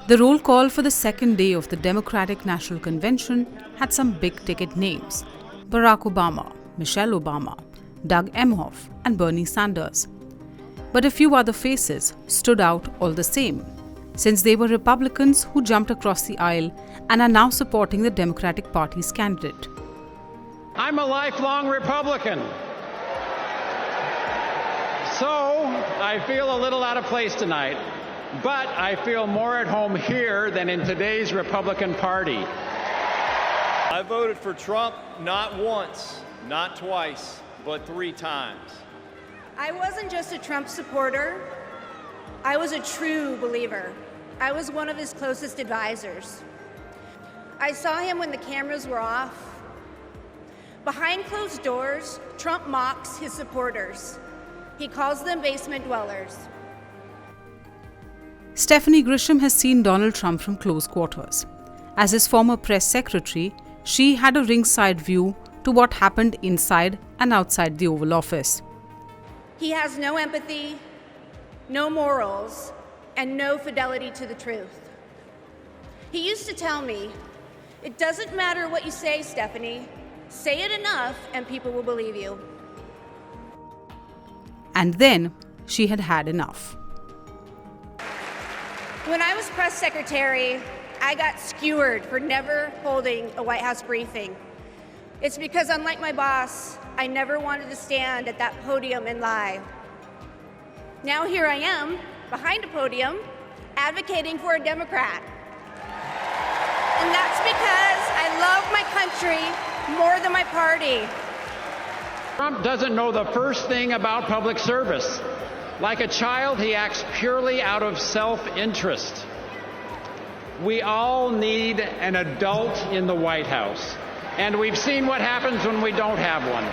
The roll call for the second day of the Democratic National Convention had some big-ticket names: Barack Obama, Michelle Obama, Doug Emhoff, and Bernie Sanders. But a few other faces stood out all the same, since they were Republicans who jumped across the aisle and are now supporting the Democratic Party's candidate. I'm a lifelong Republican, so I feel a little out of place tonight, but I feel more at home here than in today's Republican Party. I voted for Trump not once, not twice, but 3 times. I wasn't just a Trump supporter, I was a true believer. I was one of his closest advisors. I saw him when the cameras were off. Behind closed doors, Trump mocks his supporters. He calls them basement dwellers. Stephanie Grisham has seen Donald Trump from close quarters. As his former press secretary, she had a ringside view to what happened inside and outside the Oval Office. He has no empathy, no morals, and no fidelity to the truth. He used to tell me, "It doesn't matter what you say, Stephanie. Say it enough and people will believe you." And then she had had enough. When I was press secretary, I got skewered for never holding a White House briefing. It's because, unlike my boss, I never wanted to stand at that podium and lie. Now here I am, behind a podium, advocating for a Democrat. And that's because I love my country more than my party. Trump doesn't know the first thing about public service. Like a child, he acts purely out of self-interest. We all need an adult in the White House, and we've seen what happens when we don't have one.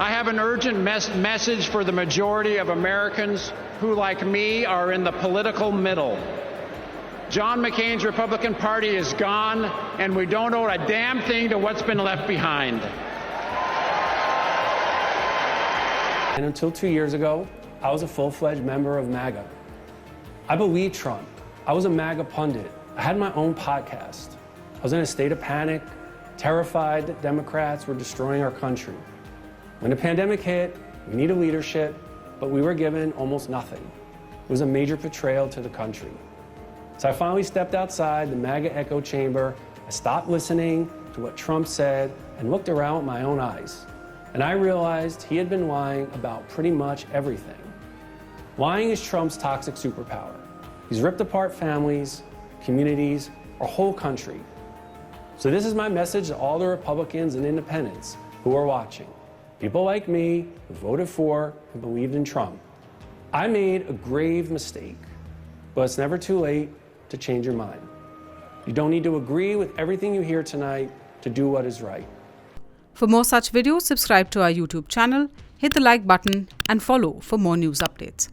I have an urgent message for the majority of Americans who, like me, are in the political middle. John McCain's Republican Party is gone, and we don't owe a damn thing to what's been left behind. And until 2 years ago, I was a full-fledged member of MAGA. I believed Trump. I was a MAGA pundit. I had my own podcast. I was in a state of panic, terrified that Democrats were destroying our country. When the pandemic hit, we needed leadership, but we were given almost nothing. It was a major betrayal to the country. So I finally stepped outside the MAGA echo chamber. I stopped listening to what Trump said and looked around with my own eyes. And I realized he had been lying about pretty much everything. Lying is Trump's toxic superpower. He's ripped apart families, communities, our whole country. So this is my message to all the Republicans and independents who are watching. People like me who voted for and believed in Trump. I made a grave mistake, but it's never too late to change your mind. You don't need to agree with everything you hear tonight to do what is right. For more such videos, subscribe to our YouTube channel, hit the like button, and follow for more news updates.